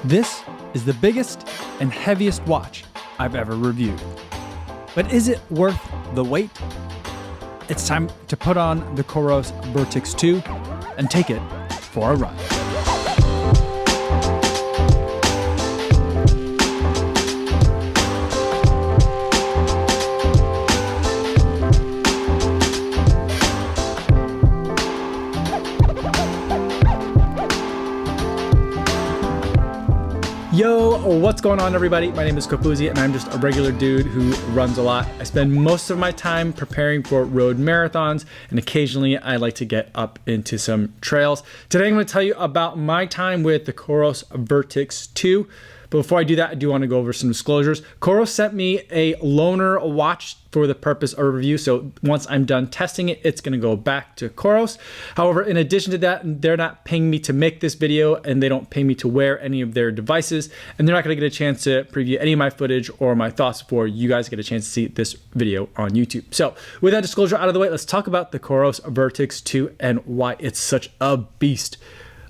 This is the biggest and heaviest watch I've ever reviewed. But is it worth the wait? It's time to put on the Coros Vertix 2 and take it for a ride. Yo, what's going on everybody? My name is Kofuzi and I'm just a regular dude who runs a lot. I spend most of my time preparing for road marathons and occasionally I like to get up into some trails. Today I'm going to tell you about my time with the Coros Vertix 2. But before I do that, I do want to go over some disclosures. Coros sent me a loaner watch for the purpose of review. So once I'm done testing it, it's going to go back to Coros. However, in addition to that, they're not paying me to make this video and they don't pay me to wear any of their devices. And they're not going to get a chance to preview any of my footage or my thoughts before you guys get a chance to see this video on YouTube. So with that disclosure out of the way, let's talk about the Coros Vertix 2 and why it's such a beast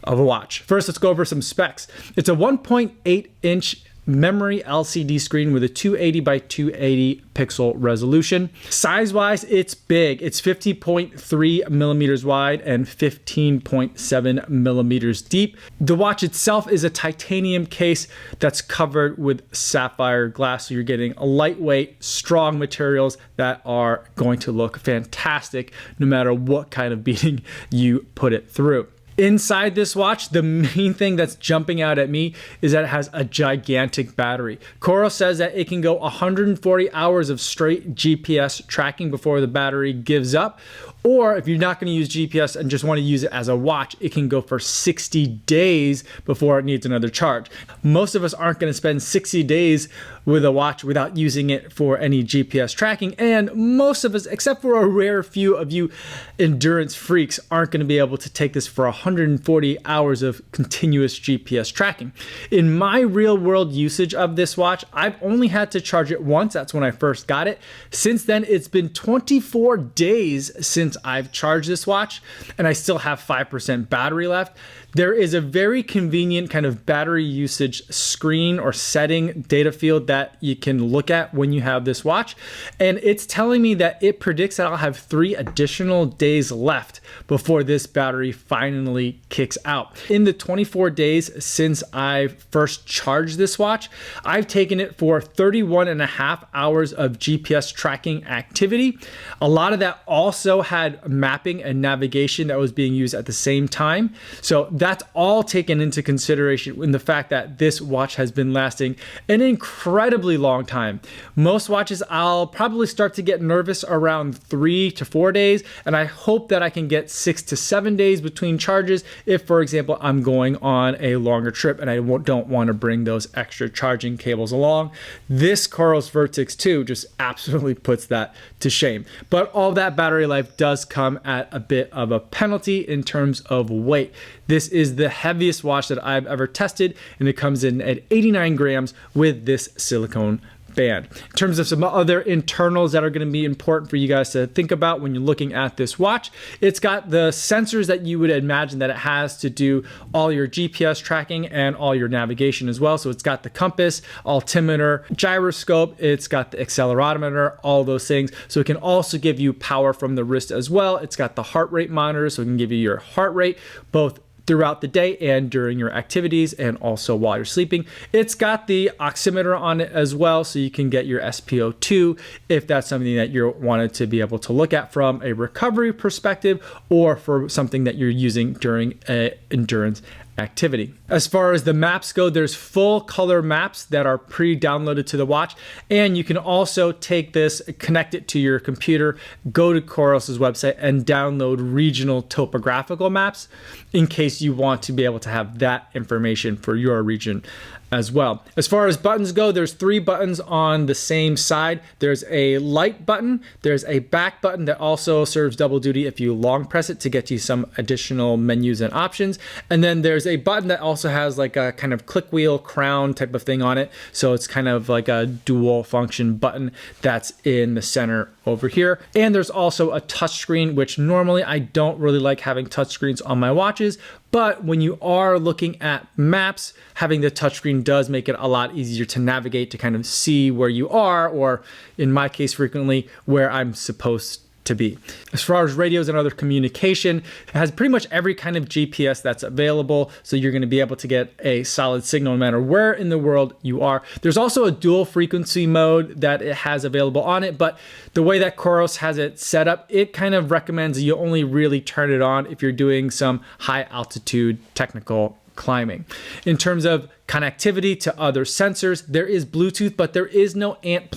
of a watch. First, let's go over some specs. It's a 1.8 inch memory LCD screen with a 280 by 280 pixel resolution. Size-wise, it's big. It's 50.3 millimeters wide and 15.7 millimeters deep. The watch itself is a titanium case that's covered with sapphire glass, so you're getting a lightweight, strong materials that are going to look fantastic no matter what kind of beating you put it through. Inside this watch, the main thing that's jumping out at me is that it has a gigantic battery. Coros says that it can go 140 hours of straight GPS tracking before the battery gives up. Or if you're not going to use GPS and just want to use it as a watch, it can go for 60 days before it needs another charge. Most of us aren't going to spend 60 days with a watch without using it for any GPS tracking. And most of us, except for a rare few of you endurance freaks, aren't going to be able to take this for 140 hours of continuous GPS tracking. In my real world usage of this watch, I've only had to charge it once. That's when I first got it. Since then, it's been 24 days since I've charged this watch and I still have 5% battery left. There is a very convenient kind of battery usage screen or setting data field that you can look at when you have this watch. And it's telling me that it predicts that I'll have 3 additional days left before this battery finally kicks out. In the 24 days since I first charged this watch, I've taken it for 31 and a half hours of GPS tracking activity. A lot of that also had mapping and navigation that was being used at the same time. So that's all taken into consideration in the fact that this watch has been lasting an incredibly long time. Most watches, I'll probably start to get nervous around 3 to 4 days, and I hope that I can get 6 to 7 days between charges if, for example, I'm going on a longer trip and I don't want to bring those extra charging cables along. This Coros Vertix 2 just absolutely puts that to shame. But all that battery life does come at a bit of a penalty in terms of weight. This is the heaviest watch that I've ever tested, and it comes in at 89 grams with this silicone band. In terms of some other internals that are going to be important for you guys to think about when you're looking at this watch, it's got the sensors that you would imagine that it has to do all your GPS tracking and all your navigation as well. So it's got the compass, altimeter, gyroscope, it's got the accelerometer, all those things. So it can also give you power from the wrist as well. It's got the heart rate monitor, so it can give you your heart rate both throughout the day and during your activities and also while you're sleeping. It's got the oximeter on it as well, so you can get your SpO2 if that's something that you wanted to be able to look at from a recovery perspective or for something that you're using during an endurance activity. As far as the maps go, there's full color maps that are pre-downloaded to the watch, and you can also take this, connect it to your computer, go to Coros's website and download regional topographical maps in case you want to be able to have that information for your region as well. As far as buttons go, there's 3 buttons on the same side. There's a light button, there's a back button that also serves double duty if you long press it to get you some additional menus and options, and then there's there's a button that also has like a kind of click wheel crown type of thing on it. So it's kind of like a dual function button that's in the center over here. And there's also a touchscreen, which normally I don't really like having touchscreens on my watches. But when you are looking at maps, having the touchscreen does make it a lot easier to navigate, to kind of see where you are, or in my case, frequently where I'm supposed to be. As far as radios and other communication, it has pretty much every kind of GPS that's available, so you're going to be able to get a solid signal no matter where in the world you are. There's also a dual frequency mode that it has available on it, but the way that Coros has it set up, it kind of recommends you only really turn it on if you're doing some high altitude technical climbing. In terms of connectivity to other sensors, there is Bluetooth, but there is no ANT+,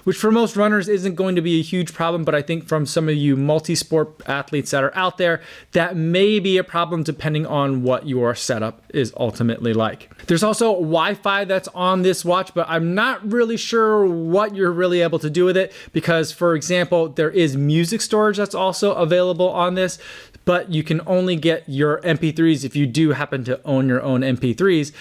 which for most runners isn't going to be a huge problem, but I think from some of you multi-sport athletes that are out there, that may be a problem depending on what your setup is ultimately like. There's also Wi-Fi that's on this watch, but I'm not really sure what you're really able to do with it because, for example, there is music storage that's also available on this, but you can only get your MP3s, if you do happen to own your own MP3s,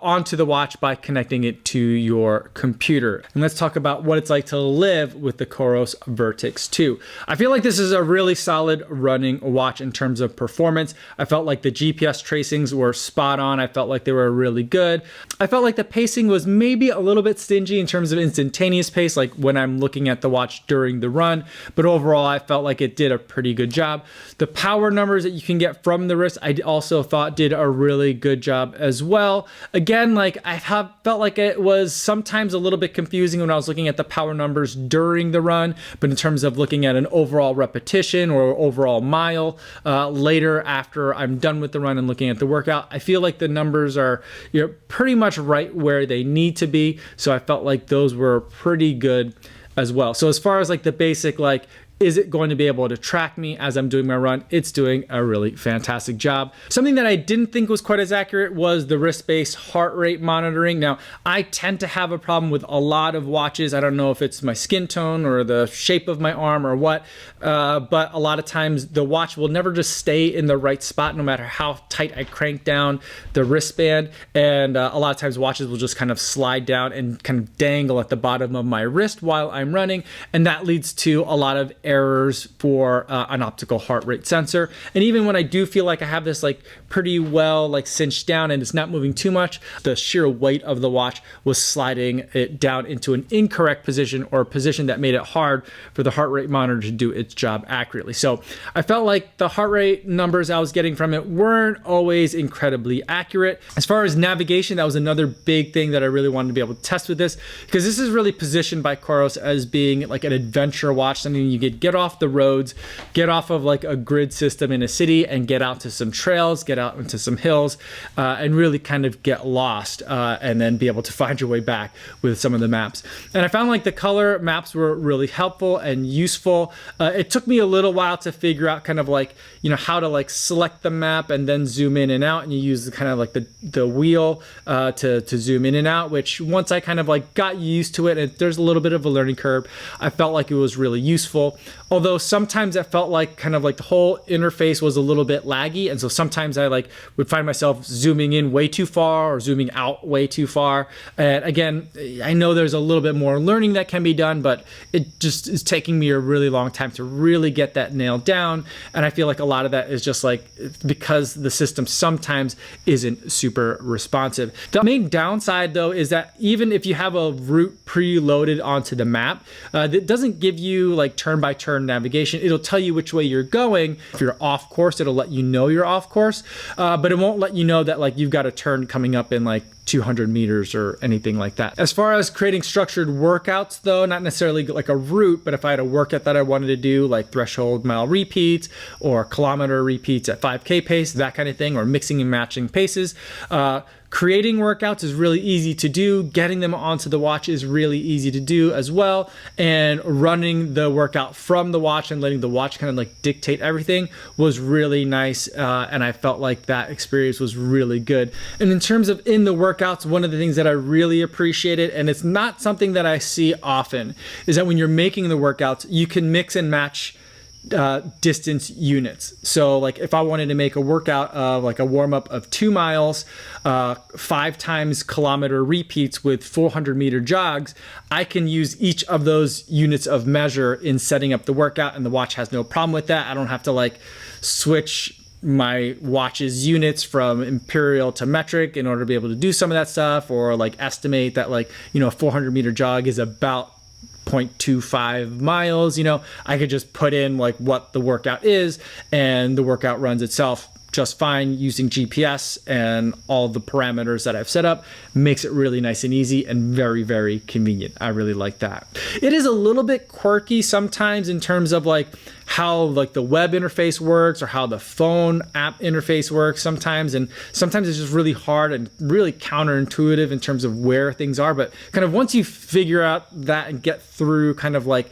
onto the watch by connecting it to your computer. And let's talk about what it's like to live with the Coros Vertix 2. I feel like this is a really solid running watch in terms of performance. I felt like the GPS tracings were spot on. I felt like they were really good. I felt like the pacing was maybe a little bit stingy in terms of instantaneous pace, like when I'm looking at the watch during the run, but overall I felt like it did a pretty good job. The power numbers that you can get from the wrist, I also thought did a really good job as well. Again, like I felt like it was sometimes a little bit confusing when I was looking at the power numbers during the run, but in terms of looking at an overall repetition or overall mile later after I'm done with the run and looking at the workout, I feel like the numbers are, you know, pretty much right where they need to be. So I felt like those were pretty good as well. So as far as like the basic, like, is it going to be able to track me as I'm doing my run? It's doing a really fantastic job. Something that I didn't think was quite as accurate was the wrist-based heart rate monitoring. Now, I tend to have a problem with a lot of watches. I don't know if it's my skin tone or the shape of my arm or what, but a lot of times the watch will never just stay in the right spot no matter how tight I crank down the wristband. And a lot of times watches will just kind of slide down and kind of dangle at the bottom of my wrist while I'm running. And that leads to a lot of errors for an optical heart rate sensor. And even when I do feel like I have this like pretty well like cinched down and it's not moving too much, the sheer weight of the watch was sliding it down into an incorrect position, or a position that made it hard for the heart rate monitor to do its job accurately. So I felt like the heart rate numbers I was getting from it weren't always incredibly accurate. As far as navigation, that was another big thing that I really wanted to be able to test with this, because this is really positioned by Coros as being like an adventure watch, something you get off the roads, get off of like a grid system in a city and get out to some trails, get out into some hills, and really kind of get lost and then be able to find your way back with some of the maps. And I found like the color maps were really helpful and useful. It took me a little while to figure out kind of like, you know, how to like select the map and then zoom in and out, and you use the kind of like the wheel to zoom in and out, which once I kind of like got used to it, and there's a little bit of a learning curve, I felt like it was really useful. Although sometimes it felt like kind of like the whole interface was a little bit laggy, and so sometimes I like would find myself zooming in way too far or zooming out way too far. And again, I know there's a little bit more learning that can be done, but it just is taking me a really long time to really get that nailed down. And I feel like a lot of that is just like because the system sometimes isn't super responsive. The main downside though is that even if you have a route preloaded onto the map, it doesn't give you like turn by turn navigation. It'll tell you which way you're going. If you're off course, it'll let you know you're off course, but it won't let you know that like you've got a turn coming up in like 200 meters or anything like that. As far as creating structured workouts though, not necessarily like a route, but if I had a workout that I wanted to do, like threshold mile repeats or kilometer repeats at 5K pace, that kind of thing, or mixing and matching paces, creating workouts is really easy to do. Getting them onto the watch is really easy to do as well. And running the workout from the watch and letting the watch kind of like dictate everything was really nice. And I felt like that experience was really good. And in terms of in the workouts, one of the things that I really appreciated, and it's not something that I see often, is that when you're making the workouts, you can mix and match distance units. So like if I wanted to make a workout of like a warm up of 2 miles, 5 times kilometer repeats with 400 meter jogs, I can use each of those units of measure in setting up the workout, and the watch has no problem with that. I don't have to like switch my watch's units from imperial to metric in order to be able to do some of that stuff, or like estimate that like, you know, a 400 meter jog is about 0.25 miles. You know, I could just put in like what the workout is, and the workout runs itself just fine using GPS, and all the parameters that I've set up makes it really nice and easy and very, very convenient. I really like that. It is a little bit quirky sometimes in terms of like how like the web interface works or how the phone app interface works sometimes. And sometimes it's just really hard and really counterintuitive in terms of where things are. But kind of once you figure out that and get through kind of like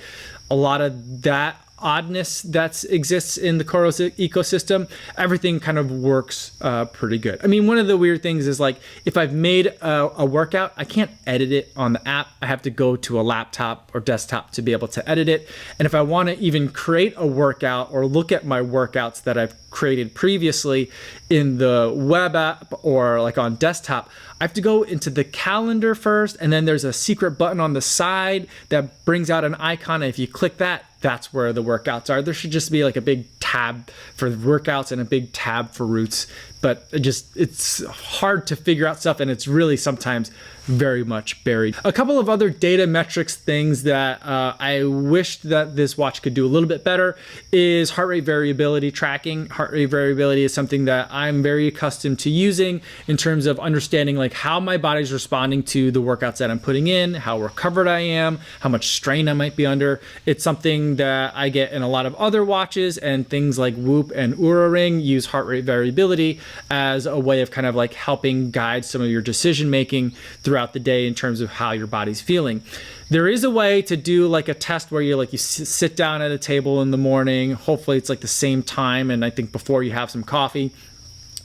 a lot of that oddness that exists in the Coros ecosystem, everything kind of works pretty good. I mean, one of the weird things is like if I've made a workout, I can't edit it on the app. I have to go to a laptop or desktop to be able to edit it. And if I want to even create a workout or look at my workouts that I've created previously in the web app or like on desktop, I have to go into the calendar first, and then there's a secret button on the side that brings out an icon. And if you click that, that's where the workouts are. There should just be like a big tab for workouts and a big tab for routes, but it's hard to figure out stuff, and it's really sometimes very much buried. A couple of other data metrics things that I wished that this watch could do a little bit better is heart rate variability tracking. Heart rate variability is something that I'm very accustomed to using in terms of understanding like how my body's responding to the workouts that I'm putting in, how recovered I am, how much strain I might be under. It's something that I get in a lot of other watches, and things like Whoop and Oura Ring use heart rate variability as a way of kind of like helping guide some of your decision making throughout the day in terms of how your body's feeling. There is a way to do like a test where you sit down at a table in the morning. Hopefully it's like the same time, and I think before you have some coffee,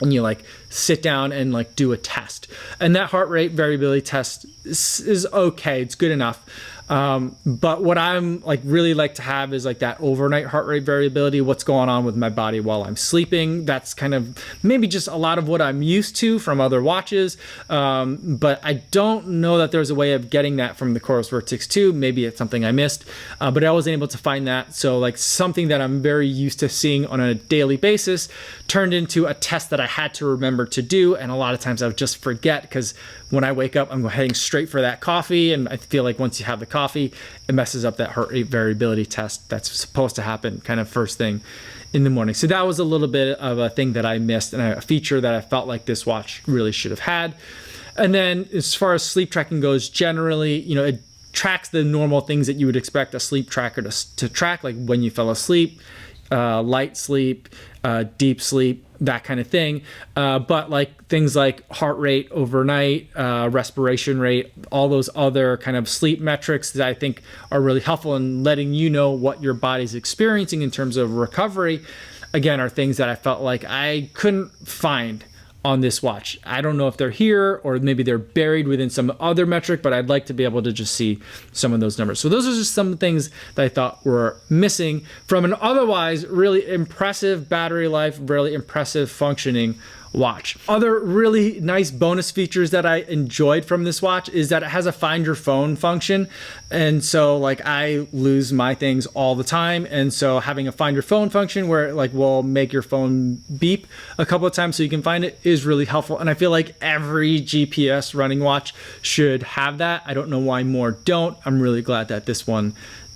and you like sit down and like do a test. And that heart rate variability test is okay. It's good enough. But what I'm like really like to have is like that overnight heart rate variability, what's going on with my body while I'm sleeping. That's kind of maybe just a lot of what I'm used to from other watches. But I don't know that there's a way of getting that from the Coros Vertix 2. Maybe it's something I missed, but I wasn't able to find that. So like something that I'm very used to seeing on a daily basis turned into a test that I had to remember to do. And a lot of times I would just forget, because when I wake up, I'm heading straight for that coffee. And I feel like once you have the coffee, it messes up that heart rate variability test that's supposed to happen kind of first thing in the morning. So that was a little bit of a thing that I missed, and a feature that I felt like this watch really should have had. And then as far as sleep tracking goes, generally, you know, it tracks the normal things that you would expect a sleep tracker to track, like when you fell asleep, light sleep, deep sleep, that kind of thing. But like things like heart rate overnight, respiration rate, all those other kind of sleep metrics that I think are really helpful in letting you know what your body's experiencing in terms of recovery, again, are things that I felt like I couldn't find on this watch. I don't know if they're here or maybe they're buried within some other metric, but I'd like to be able to just see some of those numbers. So those are just some things that I thought were missing from an otherwise really impressive battery life, really impressive functioning watch. Other really nice bonus features that I enjoyed from this watch is that it has a find your phone function. And so like I lose my things all the time. And so having a find your phone function where it like will make your phone beep a couple of times so you can find it is really helpful. And I feel like every GPS running watch should have that. I don't know why more don't. I'm really glad that this one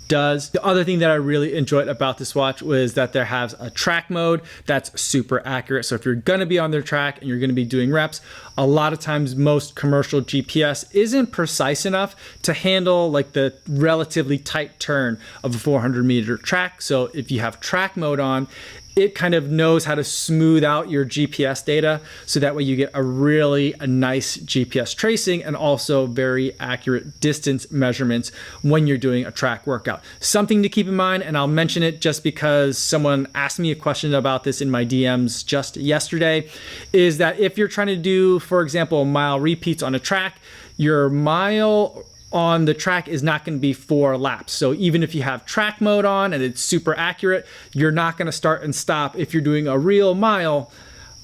does. The other thing that I really enjoyed about this watch was that there has a track mode that's super accurate. So if you're gonna be on their track and you're gonna be doing reps, a lot of times most commercial GPS isn't precise enough to handle like the relatively tight turn of a 400 meter track. So if you have track mode on, it kind of knows how to smooth out your GPS data, so that way you get a nice GPS tracing and also very accurate distance measurements when you're doing a track workout. Something to keep in mind, and I'll mention it just because someone asked me a question about this in my DMs just yesterday, is that if you're trying to do, for example, mile repeats on a track, your mile on the track is not going to be 4 laps. So even if you have track mode on and it's super accurate, you're not going to start and stop if you're doing a real mile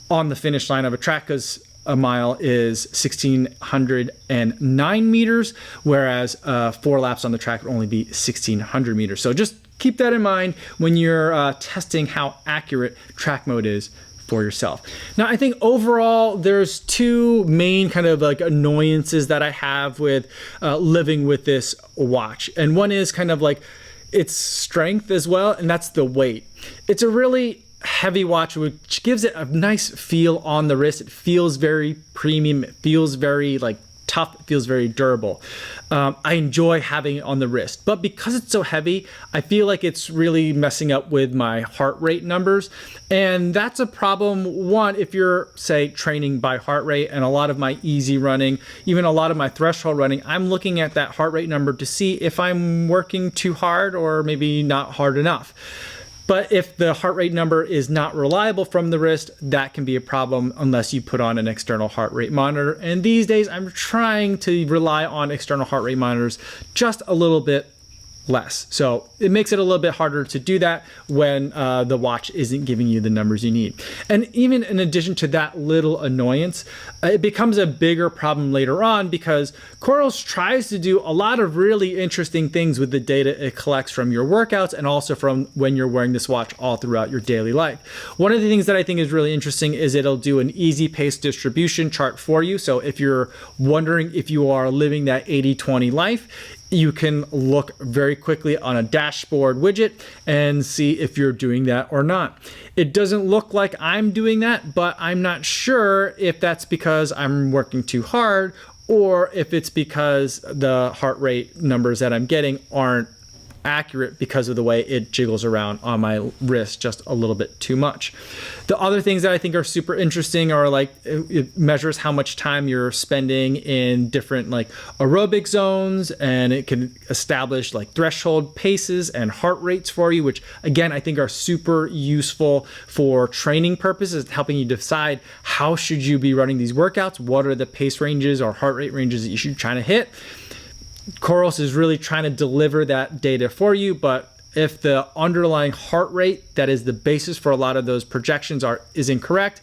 on the finish line of a track, because a mile is 1,609 meters, whereas 4 laps on the track would only be 1,600 meters. So just keep that in mind when you're testing how accurate track mode is for yourself. Now, I think overall there's 2 main kind of like annoyances that I have with living with this watch. And one is kind of like its strength as well, and that's the weight. It's a really heavy watch, which gives it a nice feel on the wrist. It feels very premium. It feels very like tough. It feels very durable. I enjoy having it on the wrist, but because it's so heavy, I feel like it's really messing up with my heart rate numbers. And that's a problem, one, if you're, say, training by heart rate, and a lot of my easy running, even a lot of my threshold running, I'm looking at that heart rate number to see if I'm working too hard or maybe not hard enough. But if the heart rate number is not reliable from the wrist, that can be a problem unless you put on an external heart rate monitor. And these days, I'm trying to rely on external heart rate monitors just a little bit less. So it makes it a little bit harder to do that when the watch isn't giving you the numbers you need. And even in addition to that little annoyance, it becomes a bigger problem later on, because Coros tries to do a lot of really interesting things with the data it collects from your workouts and also from when you're wearing this watch all throughout your daily life. One of the things that I think is really interesting is it'll do an easy pace distribution chart for you. So if you're wondering if you are living that 80-20 life, you can look very quickly on a dashboard widget and see if you're doing that or not. It doesn't look like I'm doing that, but I'm not sure if that's because I'm working too hard or if it's because the heart rate numbers that I'm getting aren't accurate because of the way it jiggles around on my wrist just a little bit too much. The other things that I think are super interesting are like it measures how much time you're spending in different like aerobic zones, and it can establish like threshold paces and heart rates for you, which again I think are super useful for training purposes, helping you decide how should you be running these workouts, what are the pace ranges or heart rate ranges that you should try to hit. Coros is really trying to deliver that data for you, but if the underlying heart rate that is the basis for a lot of those projections is incorrect,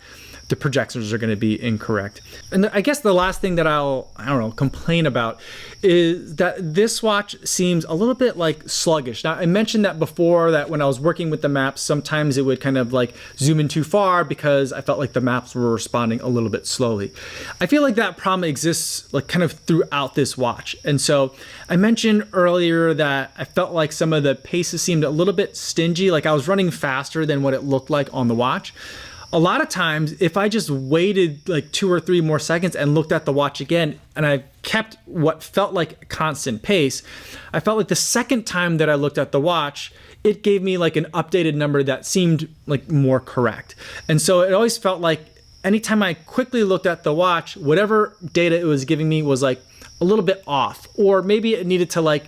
the projections are going to be incorrect. And I guess the last thing that I don't know, complain about is that this watch seems a little bit like sluggish. Now, I mentioned that before, that when I was working with the maps, sometimes it would kind of like zoom in too far because I felt like the maps were responding a little bit slowly. I feel like that problem exists like kind of throughout this watch. And so I mentioned earlier that I felt like some of the paces seemed a little bit stingy, like I was running faster than what it looked like on the watch. A lot of times, if I just waited like 2 or 3 more seconds and looked at the watch again, and I kept what felt like a constant pace, I felt like the second time that I looked at the watch, it gave me like an updated number that seemed like more correct. And so it always felt like anytime I quickly looked at the watch, whatever data it was giving me was like a little bit off, or maybe it needed to like,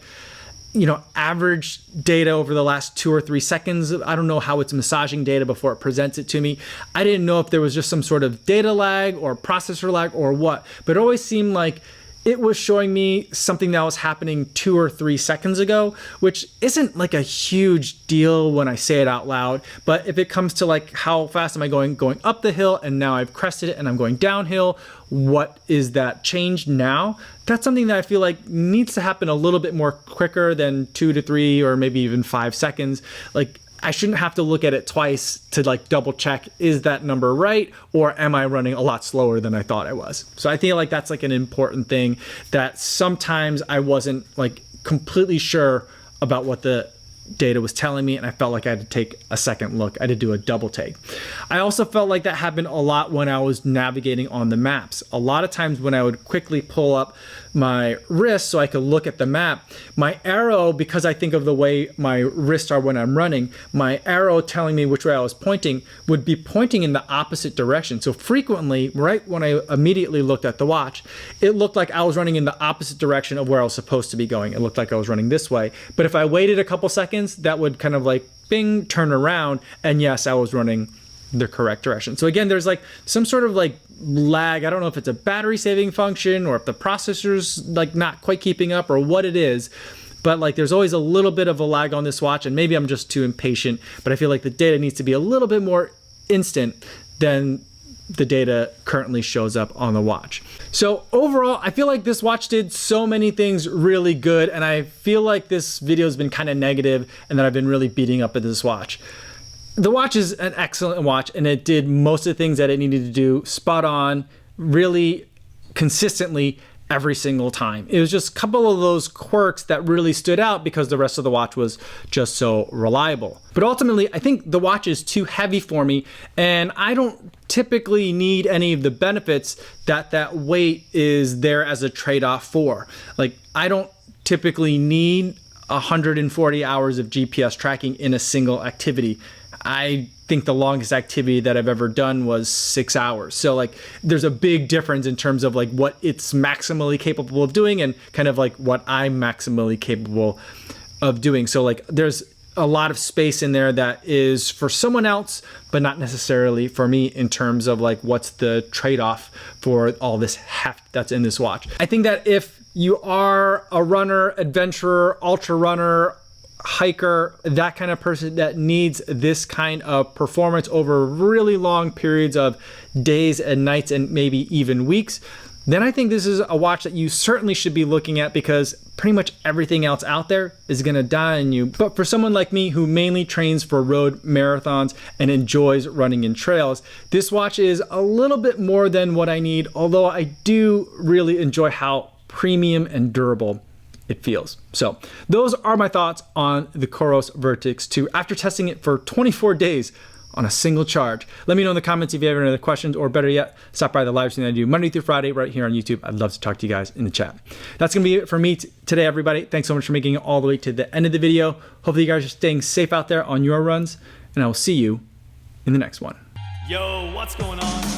you know, average data over the last 2 or 3 seconds. I don't know how it's massaging data before it presents it to me. I didn't know if there was just some sort of data lag or processor lag or what, but it always seemed like it was showing me something that was happening 2 or 3 seconds ago, which isn't like a huge deal when I say it out loud. But if it comes to like how fast am I going up the hill, and now I've crested it and I'm going downhill, what is that change now? That's something that I feel like needs to happen a little bit more quicker than 2 to 3 or maybe even 5 seconds. Like I shouldn't have to look at it twice to like double check, is that number right? Or am I running a lot slower than I thought I was? So I feel like that's like an important thing that sometimes I wasn't like completely sure about what the data was telling me, and I felt like I had to take a second look. I had to do a double take. I also felt like that happened a lot when I was navigating on the maps. A lot of times when I would quickly pull up my wrist so I could look at the map, my arrow, because I think of the way my wrists are when I'm running, my arrow telling me which way I was pointing would be pointing in the opposite direction. So frequently, right when I immediately looked at the watch, it looked like I was running in the opposite direction of where I was supposed to be going. It looked like I was running this way. But if I waited a couple seconds, that would kind of like bing, turn around, and yes, I was running the correct direction. So again, there's like some sort of like lag. I don't know if it's a battery saving function or if the processor's like not quite keeping up or what it is, but like there's always a little bit of a lag on this watch, and maybe I'm just too impatient, but I feel like the data needs to be a little bit more instant than the data currently shows up on the watch. So overall, I feel like this watch did so many things really good, and I feel like this video has been kind of negative and that I've been really beating up at this watch. The watch is an excellent watch, and it did most of the things that it needed to do spot on, really consistently every single time. It was just a couple of those quirks that really stood out because the rest of the watch was just so reliable. But ultimately, I think the watch is too heavy for me, and I don't typically need any of the benefits that weight is there as a trade-off for. Like, I don't typically need 140 hours of GPS tracking in a single activity. I think the longest activity that I've ever done was 6 hours. So like there's a big difference in terms of like what it's maximally capable of doing and kind of like what I'm maximally capable of doing. So like there's a lot of space in there that is for someone else, but not necessarily for me in terms of like what's the trade-off for all this heft that's in this watch. I think that if you are a runner, adventurer, ultra runner, hiker, that kind of person that needs this kind of performance over really long periods of days and nights and maybe even weeks, then I think this is a watch that you certainly should be looking at, because pretty much everything else out there is gonna die on you. But for someone like me who mainly trains for road marathons and enjoys running in trails, this watch is a little bit more than what I need, although I do really enjoy how premium and durable it feels. So those are my thoughts on the Coros Vertix 2 after testing it for 24 days on a single charge. Let me know in the comments if you have any other questions, or better yet, stop by the live stream that I do Monday through Friday right here on YouTube. I'd love to talk to you guys in the chat. That's gonna be it for me today, everybody. Thanks so much for making it all the way to the end of the video. Hopefully you guys are staying safe out there on your runs, and I will see you in the next one. Yo, what's going on?